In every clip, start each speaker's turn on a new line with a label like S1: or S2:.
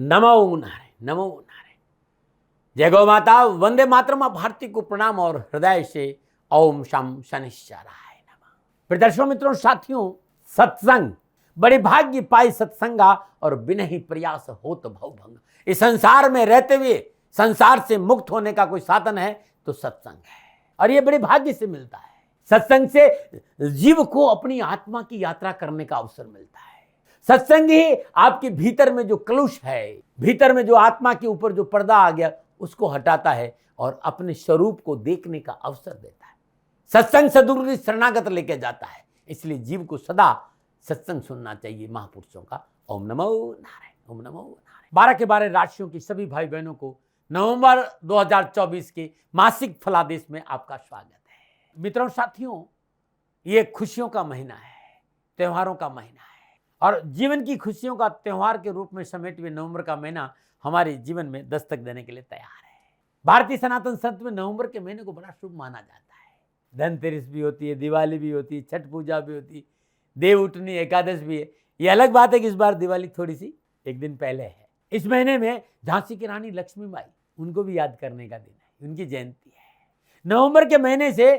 S1: नमो नारायण, नमो नारायण। जय गौ माता, वंदे मातरम। आप भारती को प्रणाम और हृदय से ओम शम शनिश्चराय नमः। प्रदर्शकों, मित्रों, साथियों, सत्संग बड़े भाग्य पाई सत्संगा और बिना ही प्रयास होत भवभंग। इस संसार में रहते हुए संसार से मुक्त होने का कोई साधन है तो सत्संग है, और ये बड़े भाग्य से मिलता है। सत्संग से जीव को अपनी आत्मा की यात्रा करने का अवसर मिलता है। सत्संग ही आपके भीतर में जो कलुष है, भीतर में जो आत्मा के ऊपर जो पर्दा आ गया, उसको हटाता है और अपने स्वरूप को देखने का अवसर देता है। सत्संग सदगुरु शरणागत लेके जाता है, इसलिए जीव को सदा सत्संग सुनना चाहिए महापुरुषों का। ओम नमो नारायण, ओम नमो नारायण। 12 के 12 राशियों की सभी भाई बहनों को नवंबर 2024 के मासिक फलादेश में आपका स्वागत है। मित्रों, साथियों, ये खुशियों का महीना है, त्योहारों का महीना है, और जीवन की खुशियों का त्योहार के रूप में समेटे हुए नवंबर का महीना हमारे जीवन में दस्तक देने के लिए तैयार है। भारतीय सनातन संत में नवंबर के महीने को बड़ा शुभ माना जाता है। धनतेरस भी होती है, दिवाली भी होती है, छठ पूजा भी होती है, देव उठनी एकादश भी है। ये अलग बात है कि इस बार दिवाली थोड़ी सी एक दिन पहले है। इस महीने में झांसी की रानी लक्ष्मीबाई, उनको भी याद करने का दिन है, उनकी जयंती है। नवंबर के महीने से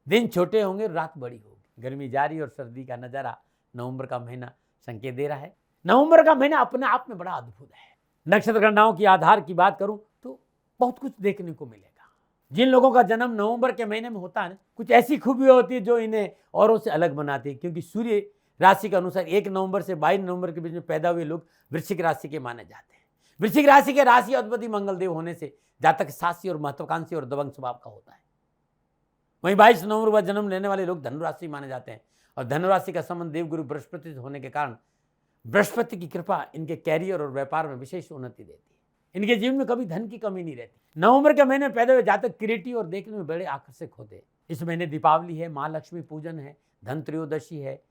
S1: दिन छोटे होंगे, रात बड़ी होगी। गर्मी जारी और सर्दी का नजारा नवंबर का महीना संकेत दे रहा है। नवंबर का महीना अपने आप में बड़ा अद्भुत है। नक्षत्र गणनाओं की आधार की बात करूं तो बहुत कुछ देखने को मिलेगा। जिन लोगों का जन्म नवंबर के महीने में होता है, कुछ ऐसी खूबी होती है जो इन्हें औरों से अलग बनाती है, क्योंकि सूर्य राशि के अनुसार 1 नवंबर से 22 नवंबर के बीच में पैदा हुए लोग वृश्चिक राशि के माने जाते हैं। वृश्चिक राशि के राशि अधिपति मंगलदेव होने से जातक साहसी और महत्वाकांक्षी और दबंग स्वभाव का होता है। वहीं 22 नवंबर पर जन्म लेने वाले लोग धनुराशि माने जाते हैं, और धनुराशि का संबंध देवगुरु बृहस्पति से होने के कारण बृहस्पति की कृपा इनके कैरियर और व्यापार में विशेष उन्नति देती है। इनके जीवन में कभी धन की कमी नहीं रहती। नवंबर के महीने पैदा हुए जातक क्रिएटिव और देखने में बड़े आकर्षक होते हैं। इस महीने दीपावली है, माँ लक्ष्मी पूजन है, धन त्रयोदशी है,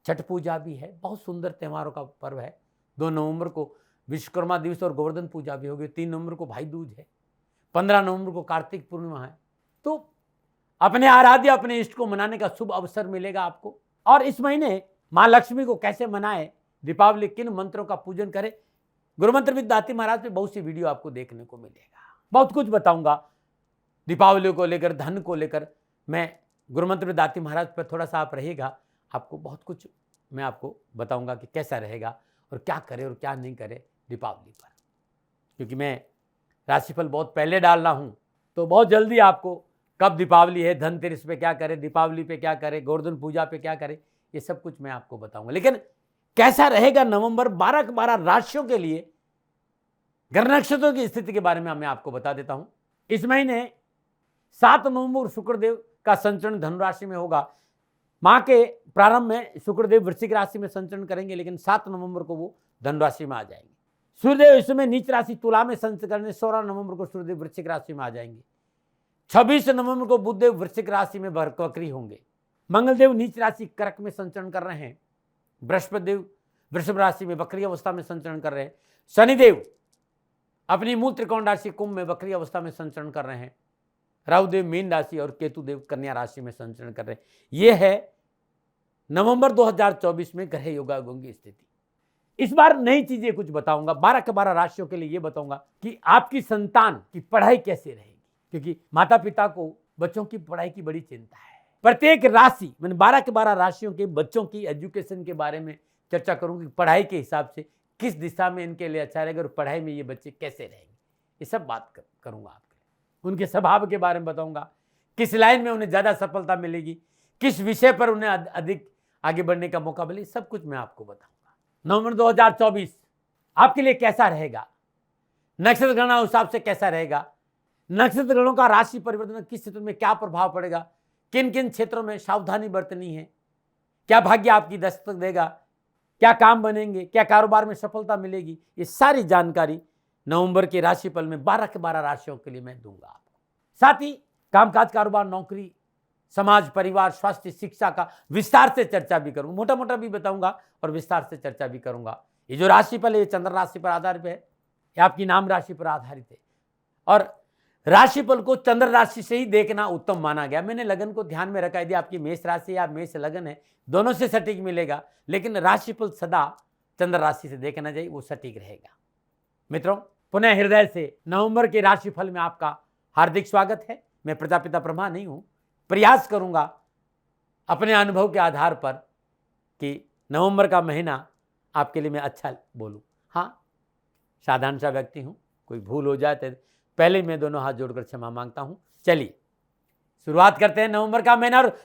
S1: छठ पूजा भी है। बहुत सुंदर त्योहारों का पर्व है। 2 नवंबर को विश्वकर्मा दिवस और गोवर्धन पूजा भी होगी। 3 नवंबर को भाई दूज है। 15 नवंबर को कार्तिक पूर्णिमा है। तो अपने आराध्य, अपने इष्ट को मनाने का शुभ अवसर मिलेगा आपको। और इस महीने माँ लक्ष्मी को कैसे मनाए, दीपावली किन मंत्रों का पूजन करें, गुरु मंत्र विद दाती महाराज पे बहुत सी वीडियो आपको देखने को मिलेगा। बहुत कुछ बताऊंगा दीपावली को लेकर, धन को लेकर। मैं गुरु मंत्र विद दाती महाराज पर थोड़ा सा आप रहिएगा, आपको बहुत कुछ मैं आपको बताऊंगा कि कैसा रहेगा और क्या करे और क्या नहीं करे दीपावली पर। क्योंकि मैं राशिफल बहुत पहले डाल रहा हूँ, तो बहुत जल्दी आपको कब दीपावली है, धनतेरस पे क्या करें, दीपावली पे क्या करें, गोवर्धन पूजा पे क्या करें, ये सब कुछ मैं आपको बताऊंगा। लेकिन कैसा रहेगा नवंबर 12 के 12 राशियों के लिए, ग्रह नक्षत्रों की स्थिति के बारे में मैं आपको बता देता हूं। इस महीने 7 नवंबर शुक्रदेव का संचरण धनुराशि में होगा। माह के प्रारंभ में शुक्रदेव वृश्चिक राशि में संचरण करेंगे, लेकिन 7 नवंबर को वो धनुराशि में आ जाएंगे। सूर्यदेव इस समय नीच राशि तुला में संचरण करने 16 नवंबर को सूर्यदेव वृश्चिक राशि में आ जाएंगे। 26 नवंबर को बुधदेव वृश्चिक राशि में वक्री होंगे। मंगलदेव नीच राशि कर्क में संचरण कर रहे हैं। बृहस्पति देव वृषभ राशि में वक्री अवस्था में संचरण कर रहे हैं। शनिदेव अपनी मूल त्रिकोण राशि कुंभ में वक्री अवस्था में संचरण कर रहे हैं। राहुदेव मीन राशि और केतुदेव कन्या राशि में संचरण कर रहे हैं। यह है नवंबर 2024 में ग्रह योगायोगों की स्थिति। इस बार नई चीजें कुछ बताऊंगा। 12 के 12 राशियों के लिए यह बताऊंगा कि आपकी संतान की पढ़ाई कैसे रहेगी, क्योंकि माता पिता को बच्चों की पढ़ाई की बड़ी चिंता है। प्रत्येक राशि मैंने 12 के 12 राशियों के बच्चों की एजुकेशन के बारे में चर्चा करूंगी। पढ़ाई के हिसाब से किस दिशा में इनके लिए अच्छा रहेगा और पढ़ाई में ये बच्चे कैसे रहेंगे, ये सब बात करूंगा आपके लिए। उनके स्वभाव के बारे में बताऊंगा, किस लाइन में उन्हें ज्यादा सफलता मिलेगी, किस विषय पर उन्हें अधिक आगे बढ़ने का मौका मिले, सब कुछ मैं आपको बताऊंगा। नवंबर 2024 आपके लिए कैसा रहेगा, नक्षत्र गणना हिसाब से कैसा रहेगा, नक्षत्र गणों का राशि परिवर्तन किस क्षेत्र में क्या प्रभाव पड़ेगा, किन किन क्षेत्रों में सावधानी बरतनी है, क्या भाग्य आपकी दस्तक देगा, क्या काम बनेंगे, क्या कारोबार में सफलता मिलेगी, ये सारी जानकारी नवंबर के राशिफल में 12 के 12 राशियों के लिए मैं दूंगा आपको। साथ ही कामकाज, कारोबार, नौकरी, समाज, परिवार, स्वास्थ्य, शिक्षा का विस्तार से चर्चा भी करूंगा। मोटा मोटा भी बताऊंगा और विस्तार से चर्चा भी करूंगा। ये जो राशिफल है ये चंद्र राशि पर आधारित है, ये आपकी नाम राशि पर आधारित है, और राशिफल को चंद्र राशि से ही देखना उत्तम माना गया। मैंने लगन को ध्यान में रखा, यदि आपकी मेष राशि या मेष लगन है, दोनों से सटीक मिलेगा, लेकिन राशिफल सदा चंद्र राशि से देखना चाहिए, वो सटीक रहेगा। मित्रों, पुनः हृदय से नवंबर के राशिफल में आपका हार्दिक स्वागत है। मैं प्रजापिता ब्रह्मा नहीं हूं। प्रयास करूंगा अपने अनुभव के आधार पर कि नवंबर का महीना आपके लिए मैं अच्छा बोलूं। हाँ, साधारण सा व्यक्ति हूं, कोई भूल हो जाए तो पहले मैं दोनों हाथ जोड़कर क्षमा मांगता हूं। चलिए शुरुआत करते हैं नवंबर का महीना। और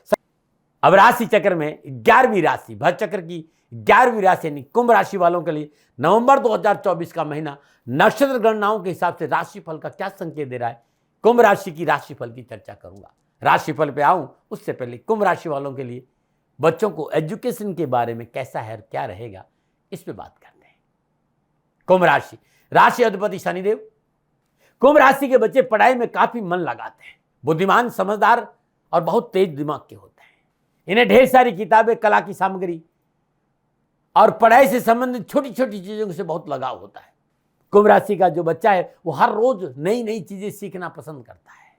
S1: अब राशि चक्र में 11वीं राशि, भर चक्र की 11वीं राशि यानी कुंभ राशि वालों के लिए नवंबर 2024 का महीना नक्षत्र गणनाओं के हिसाब से राशिफल का क्या संकेत दे रहा है, कुंभ राशि की राशिफल की चर्चा करूंगा। राशिफल पे आऊं उससे पहले कुंभ राशि वालों के लिए बच्चों को एजुकेशन के बारे में कैसा है, क्या रहेगा, इस पे बात करते हैं। कुंभ राशि, राशि अधिपति शनिदेव। कुंभ राशि के बच्चे पढ़ाई में काफी मन लगाते हैं, बुद्धिमान, समझदार और बहुत तेज दिमाग के होते हैं। इन्हें ढेर सारी किताबें, कला की सामग्री और पढ़ाई से संबंधित छोटी छोटी चीजों से बहुत लगाव होता है। कुंभ राशि का जो बच्चा है वो हर रोज नई नई चीजें सीखना पसंद करता है।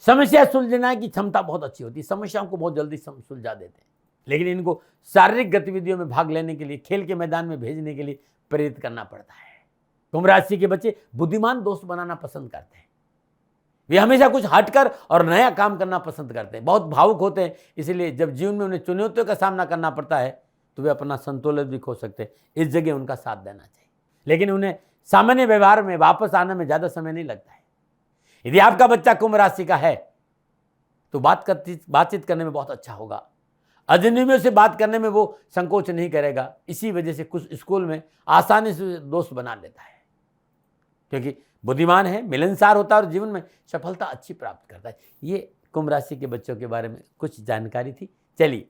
S1: समस्या सुलझाने की क्षमता बहुत अच्छी होती है, समस्याओं को बहुत जल्दी सुलझा देते हैं। लेकिन इनको शारीरिक गतिविधियों में भाग लेने के लिए, खेल के मैदान में भेजने के लिए प्रेरित करना पड़ता है। कुंभ राशि के बच्चे बुद्धिमान दोस्त बनाना पसंद करते हैं। वे हमेशा कुछ हटकर और नया काम करना पसंद करते हैं। बहुत भावुक होते हैं, इसलिए जब जीवन में उन्हें चुनौतियों का सामना करना पड़ता है तो वे अपना संतुलन भी खो सकते हैं। इस जगह उनका साथ देना चाहिए, लेकिन उन्हें सामान्य व्यवहार में वापस आने में ज्यादा समय नहीं लगता है। यदि आपका बच्चा कुंभ राशि का है तो बातचीत करने में बहुत अच्छा होगा। अजनबियों से बात करने में वो संकोच नहीं करेगा। इसी वजह से कुछ स्कूल में आसानी से दोस्त बना लेता है, क्योंकि बुद्धिमान है, मिलनसार होता है और जीवन में सफलता अच्छी प्राप्त करता है। ये कुंभ राशि के बच्चों के बारे में कुछ जानकारी थी। चलिए,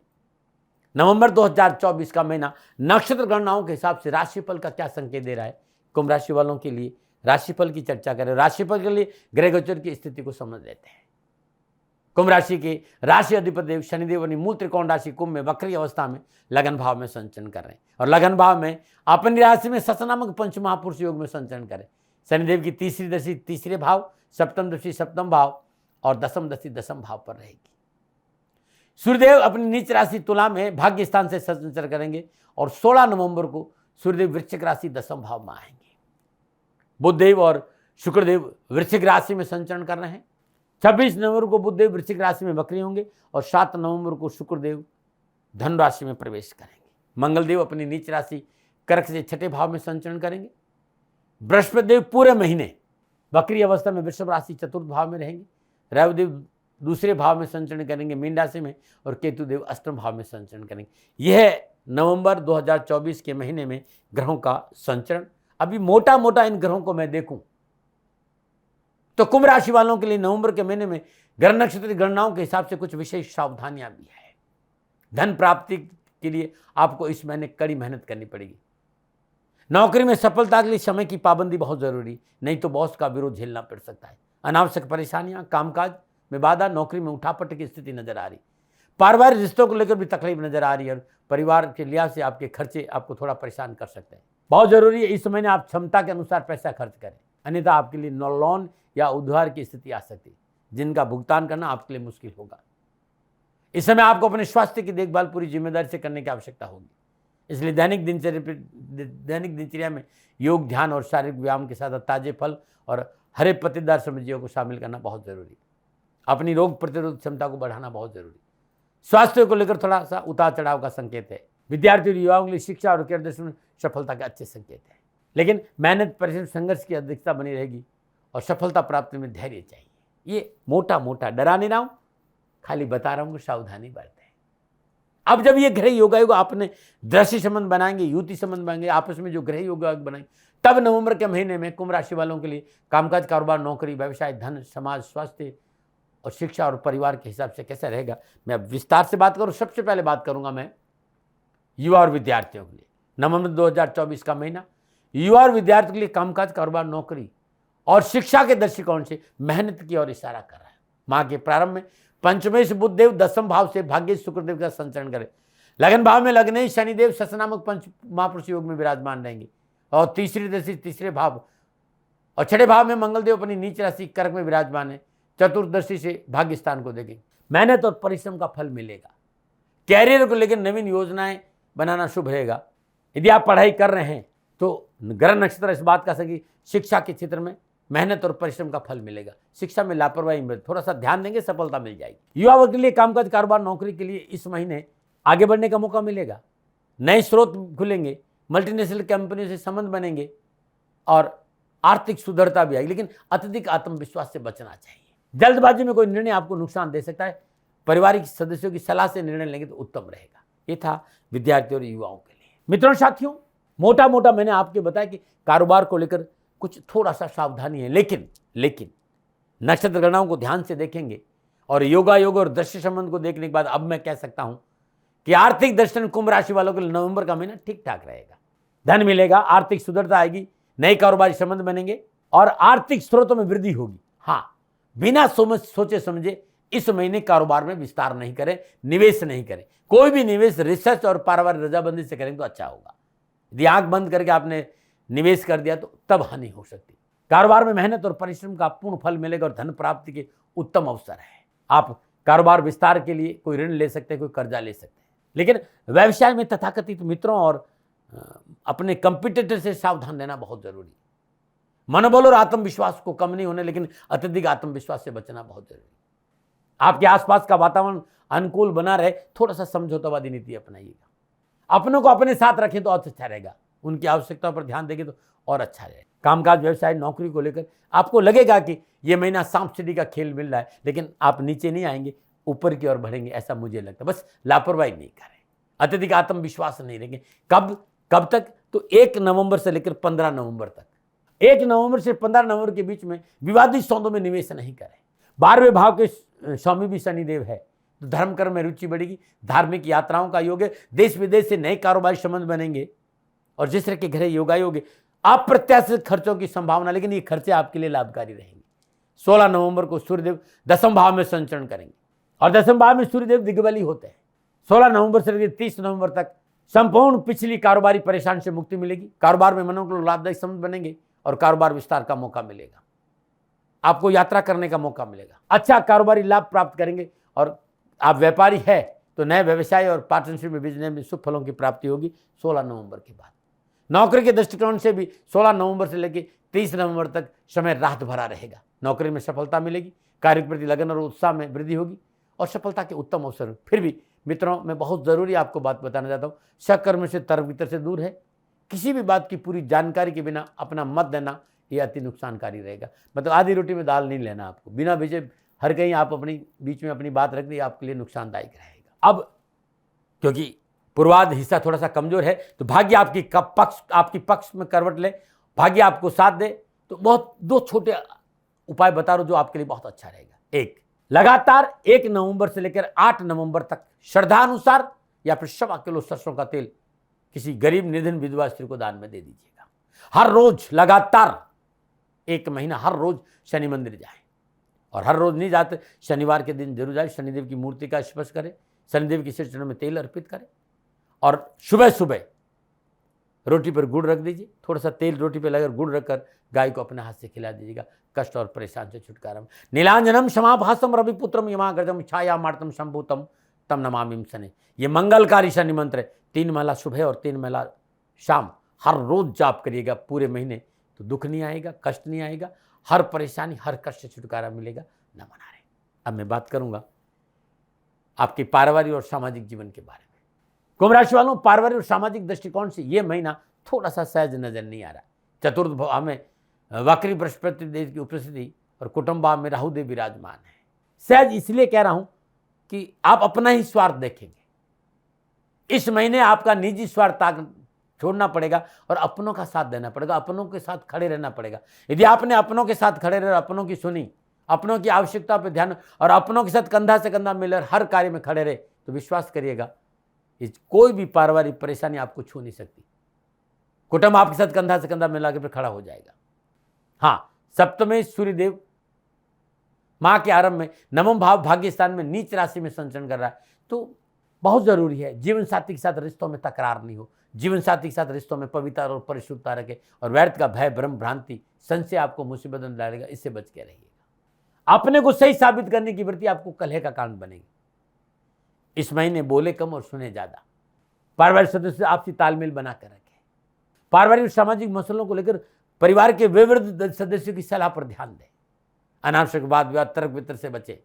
S1: नवंबर 2024 का महीना नक्षत्र गणनाओं के हिसाब से राशिफल का क्या संकेत दे रहा है, कुंभ राशि वालों के लिए राशिफल की चर्चा करें। राशिफल के लिए ग्रह गोचर की स्थिति को समझ लेते हैं। कुंभ राशि के राशि अधिपति शनिदेव मूल त्रिकोण राशि कुंभ में वक्री अवस्था में लगन भाव में संचरण कर रहे हैं, और लगन भाव में अपनी राशि में सस नामक पंच महापुरुष योग में संचरण करें। शनिदेव की तीसरी दृष्टि तीसरे भाव, सप्तम दृष्टि सप्तम भाव और दसम दृष्टि दसम भाव पर रहेगी। सूर्यदेव अपनी नीच राशि तुला में भाग्य स्थान से संचरण करेंगे और 16 नवंबर को सूर्यदेव वृश्चिक राशि दसम भाव में आएंगे। बुधदेव और शुक्रदेव वृश्चिक राशि में संचरण कर रहे हैं। 26 नवंबर को बुधदेव वृश्चिक राशि में वक्री होंगे और 7 नवंबर को शुक्रदेव धनु राशि में प्रवेश करेंगे। मंगलदेव अपनी नीच राशि कर्क से छठे भाव में संचरण करेंगे। बृहस्पति देव पूरे महीने वक्री अवस्था में वृषभ राशि चतुर्थ भाव में रहेंगे। रविदेव दूसरे भाव में संचरण करेंगे मीन राशि में, और केतु देव अष्टम भाव में संचरण करेंगे। यह नवंबर 2024 के महीने में ग्रहों का संचरण। अभी मोटा मोटा इन ग्रहों को मैं देखूं तो कुंभ राशि वालों के लिए नवंबर के महीने में ग्रह नक्षत्र गणनाओं के हिसाब से कुछ विशेष सावधानियां भी है। धन प्राप्ति के लिए आपको इस महीने कड़ी मेहनत करनी पड़ेगी। नौकरी में सफलता के लिए समय की पाबंदी बहुत जरूरी, नहीं तो बॉस का विरोध झेलना पड़ सकता है। अनावश्यक परेशानियां, कामकाज में बाधा, नौकरी में उठापट की स्थिति नजर आ रही। पारिवारिक रिश्तों को लेकर भी तकलीफ नजर आ रही है और परिवार के लिहाज से आपके खर्चे आपको थोड़ा परेशान कर सकते हैं। बहुत जरूरी है इस महीने आप क्षमता के अनुसार पैसा खर्च करें, अन्यथा आपके लिए लोन या उधार की स्थिति आ सकती है, जिनका भुगतान करना आपके लिए मुश्किल होगा। इस समय आपको अपने स्वास्थ्य की देखभाल पूरी जिम्मेदारी से करने की आवश्यकता होगी। इसलिए दैनिक दिनचर्या में योग, ध्यान और शारीरिक व्यायाम के साथ ताजे फल और हरे पत्तेदार सब्जियों को शामिल करना बहुत जरूरी है। अपनी रोग प्रतिरोध क्षमता को बढ़ाना बहुत जरूरी है। स्वास्थ्य को लेकर थोड़ा सा उतार चढ़ाव का संकेत है। विद्यार्थी और युवाओं के लिए शिक्षा और करियर दृष्टि में सफलता के अच्छे संकेत है, लेकिन मेहनत, परिश्रम, संघर्ष की अधिकता बनी रहेगी और सफलता प्राप्ति में धैर्य चाहिए। ये मोटा मोटा डरा नहीं रहा हूं, खाली बता रहा हूं कि सावधानी बरतें। अब जब ये ग्रह योगायोग आपने दृश्य संबंध बनाएंगे, युति संबंध बनाएंगे, आपस में जो ग्रह योगायोग बनाएंगे, तब नवंबर के महीने में कुंभ राशि वालों के लिए कामकाज, कारोबार, नौकरी, व्यवसाय, धन, समाज, स्वास्थ्य और शिक्षा और परिवार के हिसाब से कैसा रहेगा, मैं अब विस्तार से बात करूं। सबसे पहले बात करूंगा मैं युवा और विद्यार्थियों के लिए। नवंबर 2024 का महीना युवा और विद्यार्थियों के लिए कामकाज, कारोबार, नौकरी और शिक्षा के दृष्टिकोण से मेहनत की ओर इशारा कर रहा है। माह के प्रारंभ में पंचमेश बुधदेव दसम भाव से भाग्य शुक्रदेव का संचरण करे। लगन भाव में लगने शनिदेव सस नामक पंच महापुरुष योग में विराजमान रहेंगे और तीसरी दृष्टि तीसरे भाव और छठे भाव में मंगलदेव अपनी नीच राशि कर्क में विराजमान है। चतुर्दृष्टि से भाग्य स्थान को देखेंगे। मेहनत और परिश्रम का फल मिलेगा। कैरियर को लेकर नवीन योजनाएं बनाना शुभ रहेगा। यदि आप पढ़ाई कर रहे हैं तो ग्रह नक्षत्र इस बात का सही, शिक्षा के क्षेत्र में मेहनत और परिश्रम का फल मिलेगा। शिक्षा में लापरवाही में थोड़ा सा ध्यान देंगे, सफलता मिल जाएगी। युवा वर्ग के लिए कामकाज, कारोबार, नौकरी के लिए इस महीने आगे बढ़ने का मौका मिलेगा। नए स्रोत खुलेंगे, मल्टीनेशनल कंपनियों से संबंध बनेंगे और आर्थिक सुदृढ़ता भी आएगी, लेकिन अत्यधिक आत्मविश्वास से बचना चाहिए। जल्दबाजी में कोई निर्णय आपको नुकसान दे सकता है। पारिवारिक सदस्यों की सलाह से निर्णय लेंगे तो उत्तम रहेगा। ये था विद्यार्थियों और युवाओं के लिए। मित्रों साथियों, मोटा मोटा मैंने आपको बताया कि कारोबार को लेकर कुछ थोड़ा सा सावधानी है, लेकिन नक्षत्र गणनाओं को ध्यान से देखेंगे और योगा योग और दृश्य संबंध को देखने के बाद अब मैं कह सकता हूं कि आर्थिक दर्शन कुंभ राशि वालों के लिए नवंबर का महीना ठीक ठाक रहेगा। धन मिलेगा, आर्थिक सुदृढ़ता आएगी, नए कारोबारी संबंध बनेंगे और आर्थिक स्रोतों में वृद्धि होगी। हाँ, बिना सोचे समझे इस महीने कारोबार में विस्तार नहीं करें, निवेश नहीं करें। कोई भी निवेश रिसर्च और पारिवारिक रजाबंदी से करेंगे तो अच्छा होगा। यदि आंख बंद करके आपने निवेश कर दिया तो तब हानि हो सकती। कारोबार में मेहनत और परिश्रम का पूर्ण फल मिलेगा और धन प्राप्ति के उत्तम अवसर है। आप कारोबार विस्तार के लिए कोई ऋण ले सकते हैं, कोई कर्जा ले सकते हैं, लेकिन व्यवसाय में तथाकथित मित्रों और अपने कंपटीटर से सावधान रहना बहुत जरूरी है। मनोबल और आत्मविश्वास को कम नहीं होने, लेकिन अत्यधिक आत्मविश्वास से बचना बहुत जरूरी है। आपके आसपास का वातावरण अनुकूल बना रहे, थोड़ा सा समझौतावादी नीति अपनाइएगा। अपनों को अपने साथ रखें तो और अच्छा रहेगा, उनकी आवश्यकताओं पर ध्यान देंगे तो और अच्छा रहेगा। कामकाज, व्यवसाय, नौकरी को लेकर आपको लगेगा कि यह महीना सांप सीढ़ी का खेल मिल रहा है, लेकिन आप नीचे नहीं आएंगे, ऊपर की ओर बढ़ेंगे, ऐसा मुझे लगता है। बस लापरवाही नहीं करें, अत्यधिक आत्मविश्वास नहीं रखें। कब तक? तो 1 नवंबर से लेकर 15 नवंबर तक। 1 नवंबर से 15 नवंबर के बीच में विवादित सौदों में निवेश नहीं करें। 12वें भाव के स्वामी भी शनिदेव है, तो धर्म कर्म में रुचि बढ़ेगी, धार्मिक यात्राओं का योग है, देश विदेश से नए कारोबारी संबंध बनेंगे और जिस तरह के घरे योगा योग, अप्रत्याशित खर्चों की संभावना, लेकिन ये खर्चे आपके लिए लाभकारी रहेंगे। 16 नवंबर को सूर्यदेव 10वें भाव में संचरण करेंगे और 10वें भाव में सूर्यदेव दिग्बली होते हैं। 16 नवंबर से लेकर 30 नवंबर तक संपूर्ण पिछली कारोबारी परेशानी से मुक्ति मिलेगी। कारोबार में मनोनुकूल लाभदायक संबंध बनेंगे और कारोबार विस्तार का मौका मिलेगा। आपको यात्रा करने का मौका मिलेगा, अच्छा कारोबारी लाभ प्राप्त करेंगे और आप व्यापारी है तो नए व्यवसाय और पार्टनरशिप में बिजनेस में शुभ फलों की प्राप्ति होगी 16 नवंबर के बाद। नौकरी के दृष्टिकोण से भी 16 नवंबर से लेकर 30 नवंबर तक समय राहत भरा रहेगा। नौकरी में सफलता मिलेगी, कार्य के प्रति लगन और उत्साह में वृद्धि होगी और सफलता के उत्तम अवसर। फिर भी मित्रों, मैं बहुत जरूरी आपको बात बताना चाहता हूँ, सकर्म से तर्क वितर्क से दूर है। किसी भी बात की पूरी जानकारी के बिना अपना मत देना ये अति नुकसानकारी रहेगा। मतलब आधी रोटी में दाल नहीं लेना आपको, बिना भेजे हर कहीं आप अपनी बीच में अपनी बात रख दी, आपके लिए नुकसानदायक रहेगा। अब क्योंकि पूर्वाध हिस्सा थोड़ा सा कमजोर है तो भाग्य आपकी पक्ष में करवट ले, भाग्य आपको साथ दे, तो बहुत 2 छोटे उपाय बता रहा हूं जो आपके लिए बहुत अच्छा रहेगा। एक, लगातार 1 नवंबर से लेकर 8 नवंबर तक श्रद्धानुसार या फिर 1.25 किलो सरसों का तेल किसी गरीब निर्धन विधवा स्त्री को दान में दे दीजिएगा। हर रोज लगातार 1 महीना हर रोज शनि मंदिर जाए, और हर रोज नहीं जाते शनिवार के दिन जरूर जाए। शनिदेव की मूर्ति का स्पर्श करें, शनिदेव की सिर चरणों में तेल अर्पित करें और सुबह सुबह रोटी पर गुड़ रख दीजिए, थोड़ा सा तेल रोटी पर लगाकर गुड़ रखकर गाय को अपने हाथ से खिला दीजिएगा। कष्ट और परेशान से छुटकारा। नीलांजनम क्षमाभासम रविपुत्रम यमाग्रजम छाया मार्तम संभूतम तम नमामिम शनि। ये मंगलकारी शनि मंत्र है। 3 माला सुबह और 3 माला शाम हर रोज जाप करिएगा पूरे महीने, तो दुख नहीं आएगा, कष्ट नहीं आएगा, हर परेशानी हर कष्ट से छुटकारा मिलेगा। न मना रहे। अब मैं बात करूंगा आपके पारिवारिक और सामाजिक जीवन के बारे में। कुंभ राशि वालों, पारिवारिक और सामाजिक दृष्टिकोण से यह महीना थोड़ा सा सहज नजर नहीं आ रहा। चतुर्थ भाव में वक्री बृहस्पति देव की उपस्थिति और कुटुंब भाव में राहु देव विराजमान है। सहज इसलिए कह रहा हूं कि आप अपना ही स्वार्थ देखेंगे। इस महीने आपका निजी स्वार्थ छोड़ना पड़ेगा और अपनों का साथ देना पड़ेगा, अपनों के साथ खड़े रहना पड़ेगा। यदि आपने अपनों के साथ खड़े रहे, अपनों की सुनी, अपनों की आवश्यकता पर ध्यान और अपनों के साथ कंधा से कंधा मिलकर हर कार्य में खड़े रहे, तो विश्वास करिएगा कोई भी पारिवारिक परेशानी आपको छू नहीं सकती। कुटुंब आपके साथ कंधा से कंधा मिला के खड़ा हो जाएगा। हाँ, सप्तमें सूर्यदेव माह के आरंभ में 9वें भाव भाग्य स्थान में नीच राशि में संचरण कर रहा है, तो बहुत जरूरी है जीवन साथी के साथ रिश्तों में तकरार नहीं हो, जीवन साथी के साथ रिश्तों में पवित्रता और परिशुद्धता रखे और व्यर्थ का भय, भ्रम, भ्रांति, संशय आपको मुसीबत में डालेगा, इससे बच के रहिएगा। अपने को सही साबित करने की वृत्ति आपको कलह का कारण बनेगी। इस महीने बोले कम और सुने ज्यादा। पारिवारिक सदस्य से आपसी तालमेल बनाकर रखें। पारिवारिक और सामाजिक मसलों को लेकर परिवार के वयोवृद्ध सदस्यों की सलाह पर ध्यान दें। अनावश्यक वाद विवाद तर्क वितर्क से बचें।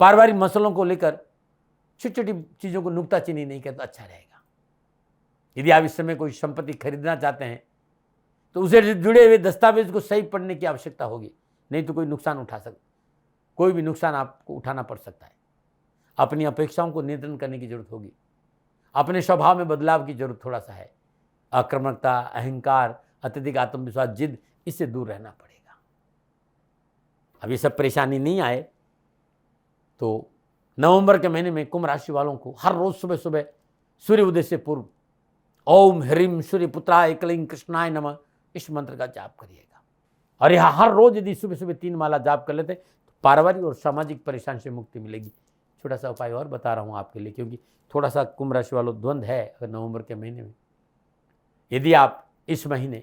S1: पारिवारिक मसलों को लेकर छोटी छोटी चीज़ों को नुक्ताचीनी नहीं करें तो अच्छा रहेगा। यदि आप इस समय कोई संपत्ति खरीदना चाहते हैं तो उसे जुड़े हुए दस्तावेज को सही पढ़ने की आवश्यकता होगी, नहीं तो कोई नुकसान उठा सकता, कोई भी नुकसान आपको उठाना पड़ सकता है। अपनी अपेक्षाओं को नियंत्रण करने की जरूरत होगी। अपने स्वभाव में बदलाव की जरूरत थोड़ा सा है। आक्रामकता, अहंकार, अत्यधिक आत्मविश्वास, जिद, इससे दूर रहना पड़ेगा। अब ये सब परेशानी नहीं आए तो नवंबर के महीने में कुंभ राशि वालों को हर रोज सुबह सुबह सूर्य उदय से पूर्व ओम ह्रीम सूर्यपुत्राय क्लीं कृष्णाय नमः इस मंत्र का जाप करिएगा। और यह हर रोज यदि सुबह सुबह 3 माला जाप कर लेते तो पारिवारिक और सामाजिक परेशानी से मुक्ति मिलेगी। छोटा सा उपाय और बता रहा हूँ आपके लिए, क्योंकि थोड़ा सा कुंभ राशि वालों द्वंद है अगर नवंबर के महीने में। यदि आप इस महीने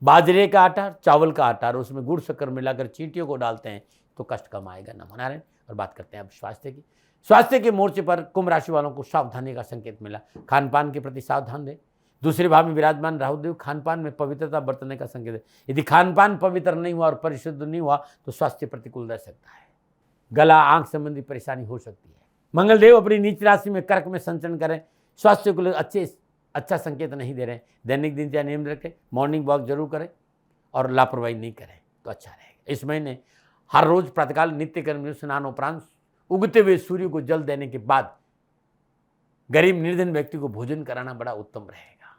S1: बाजरे का आटा, चावल का आटा और उसमें गुड़ शक्कर मिलाकर चींटियों को डालते हैं तो कष्ट कम आएगा। नमो नारायण। और बात करते हैं अब स्वास्थ्य की। स्वास्थ्य के मोर्चे पर कुंभ राशि वालों को सावधानी का संकेत मिला। खान पान के प्रति सावधान रहें। दूसरे भाव में विराजमान राहुदेव खान पान में पवित्रता बरतने का संकेत है। यदि खान पान पवित्र नहीं हुआ और परिशुद्ध नहीं हुआ तो स्वास्थ्य प्रतिकूल रह सकता है। गला, आंख संबंधी परेशानी हो सकती है। मंगलदेव अपनी नीच राशि में कर्क में संचरण करें। स्वास्थ्य को अच्छा संकेत नहीं दे रहे हैं। दैनिक दिनचर्या नियम रखें, मॉर्निंग वॉक जरूर करें और लापरवाही नहीं करें तो अच्छा रहेगा। इस महीने हर रोज प्रातःकाल नित्य कर्म स्नान उपरांत उगते हुए सूर्य को जल देने के बाद गरीब निर्धन व्यक्ति को भोजन कराना बड़ा उत्तम रहेगा।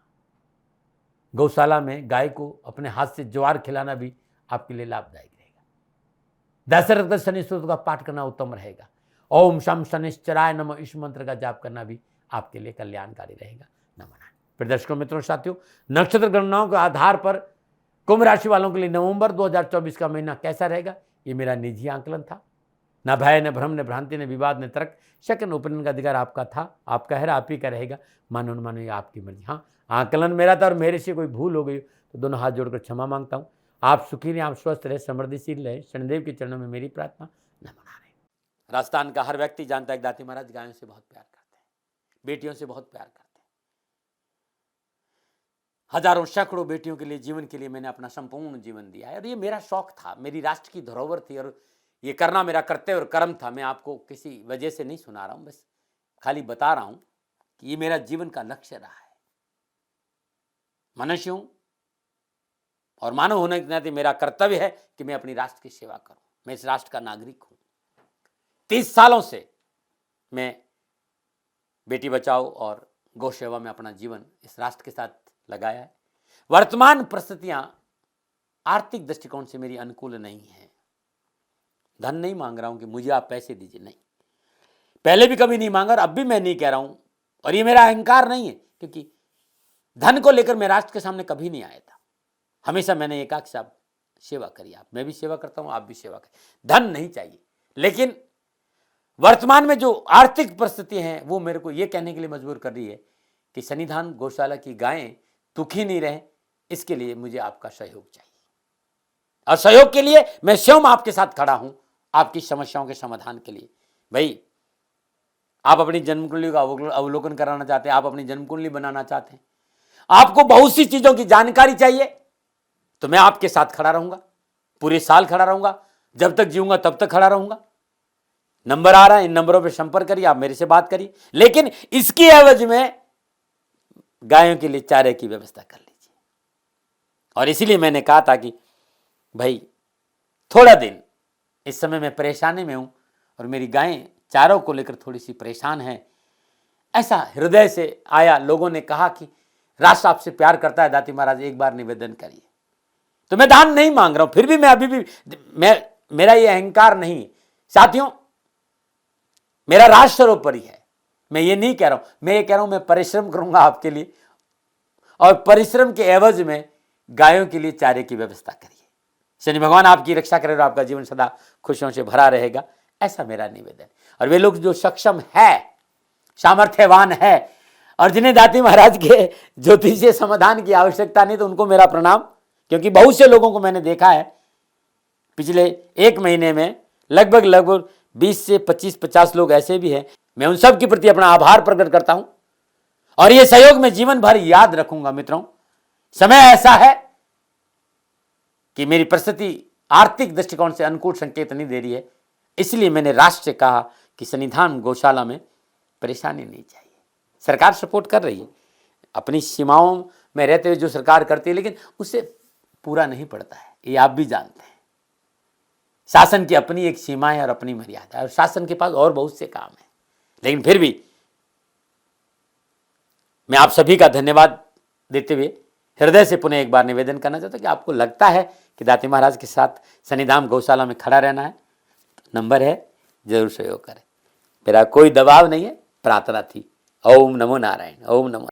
S1: गौशाला में गाय को अपने हाथ से ज्वार खिलाना भी आपके लिए लाभदायक रहेगा। दशरथ शनि स्तोत्र का पाठ करना उत्तम रहेगा। ओम शम शनिश्चराय नमः इस मंत्र का जाप करना भी आपके लिए कल्याणकारी रहेगा। नमः। दर्शकों, मित्रों, साथियों, नक्षत्र गणनाओं के आधार पर कुंभ राशि वालों के लिए नवंबर 2024 का महीना कैसा रहेगा, ये मेरा निजी आकलन था। न भय, न भ्रम, न भ्रांति, न विवाद, न तर्क। सेकंड ओपिनियन का अधिकार आपका था, आपका है, आप ही का रहेगा। मानो न मानो ये आपकी मर्जी। हाँ, आकलन मेरा था और मेरे से कोई भूल हो गई तो दोनों हाथ जोड़कर क्षमा मांगता हूँ। आप सुखी रहें, आप स्वस्थ रहे, समृद्धिशील रहे। शनिदेव के चरणों में मेरी प्रार्थना। नमो नारायण। राजस्थान का हर व्यक्ति जानता है दाती महाराज गायों से बहुत प्यार करते हैं, बेटियों से बहुत प्यार करते हैं। हजारों सैकड़ों बेटियों के लिए, जीवन के लिए मैंने अपना संपूर्ण जीवन दिया है और ये मेरा शौक था, मेरी राष्ट्र की धरोहर थी और ये करना मेरा कर्तव्य और कर्म था। मैं आपको किसी वजह से नहीं सुना रहा हूं, बस खाली बता रहा हूं कि ये मेरा जीवन का लक्ष्य रहा है। मनुष्य हूं और मानव होने के नाते मेरा कर्तव्य है कि मैं अपनी राष्ट्र की सेवा करूं। मैं इस राष्ट्र का नागरिक हूं। 30 सालों से मैं बेटी बचाओ और गौ सेवा में अपना जीवन इस राष्ट्र के साथ लगाया है। वर्तमान परिस्थितियां आर्थिक दृष्टिकोण से मेरी अनुकूल नहीं है। धन नहीं मांग रहा हूं कि मुझे आप पैसे दीजिए, नहीं, पहले भी कभी नहीं मांगा और अब भी मैं नहीं कह रहा हूं। और ये मेरा अहंकार नहीं है, क्योंकि धन को लेकर मैं राष्ट्र के सामने कभी नहीं आया था। हमेशा मैंने एक साहब सेवा करी, आप, मैं भी सेवा करता हूं, आप भी सेवा करें। धन नहीं चाहिए, लेकिन वर्तमान में जो आर्थिक परिस्थिति है वो मेरे को ये कहने के लिए मजबूर कर रही है कि सन्निधान गौशाला की गायें दुखी नहीं रहे, इसके लिए मुझे आपका सहयोग चाहिए। और सहयोग के लिए मैं स्वयं आपके साथ खड़ा हूं, आपकी समस्याओं के समाधान के लिए। भाई, आप अपनी जन्म कुंडली का अवलोकन कराना चाहते हैं, आप अपनी जन्म कुंडली बनाना चाहते हैं, आपको बहुत सी चीजों की जानकारी चाहिए, तो मैं आपके साथ खड़ा रहूंगा, पूरे साल खड़ा रहूंगा, जब तक जीऊंगा तब तक खड़ा रहूंगा। नंबर आ रहा है, इन नंबरों पर संपर्क करिए, आप मेरे से बात करिए, लेकिन इसकी एवज में गायों के लिए चारे की व्यवस्था कर लीजिए। और इसीलिए मैंने कहा था कि भाई थोड़ा दिन इस समय मैं परेशानी में हूं और मेरी गायें चारों को लेकर थोड़ी सी परेशान हैं। ऐसा हृदय से आया, लोगों ने कहा कि राष्ट्र आपसे प्यार करता है दाती महाराज, एक बार निवेदन करिए। तो मैं दान नहीं मांग रहा हूं, फिर भी मैं अभी भी मेरा ये अहंकार नहीं है साथियों, मेरा राष्ट्र सर्वोपरि है। मैं ये नहीं कह रहा हूं, मैं ये कह रहा हूं मैं परिश्रम करूंगा आपके लिए और परिश्रम के एवज में गायों के लिए चारे की व्यवस्था करिए। शनि भगवान आपकी रक्षा करे और आपका जीवन सदा खुशियों से भरा रहेगा, ऐसा मेरा निवेदन। और वे लोग जो सक्षम है, सामर्थ्यवान है और जिन्हें दाती महाराज के ज्योतिषीय समाधान की आवश्यकता नहीं, तो उनको मेरा प्रणाम। क्योंकि बहुत से लोगों को मैंने देखा है पिछले 1 महीने में, लगभग 20 से 25-50 लोग ऐसे भी हैं। मैं उन सब के प्रति अपना आभार प्रकट करता हूं और ये सहयोग मैं जीवन भर याद रखूंगा। मित्रों, समय ऐसा है कि मेरी परिस्थिति आर्थिक दृष्टिकोण से अनुकूल संकेत नहीं दे रही है, इसलिए मैंने राष्ट्र से कहा कि सन्निधान गौशाला में परेशानी नहीं चाहिए। सरकार सपोर्ट कर रही है, अपनी सीमाओं में रहते हुए जो सरकार करती है, लेकिन उससे पूरा नहीं पड़ता है, ये आप भी जानते हैं। शासन की अपनी एक सीमा है और अपनी मर्यादा है, और शासन के पास और बहुत से काम है। लेकिन फिर भी मैं आप सभी का धन्यवाद देते हुए हृदय से पुनः एक बार निवेदन करना चाहता हूं कि आपको लगता है कि दाती महाराज के साथ सन्निधान गौशाला में खड़ा रहना है, तो नंबर है, जरूर सहयोग करें। मेरा कोई दबाव नहीं है, प्रार्थना थी। ओम नमो नारायण। ओम नमो।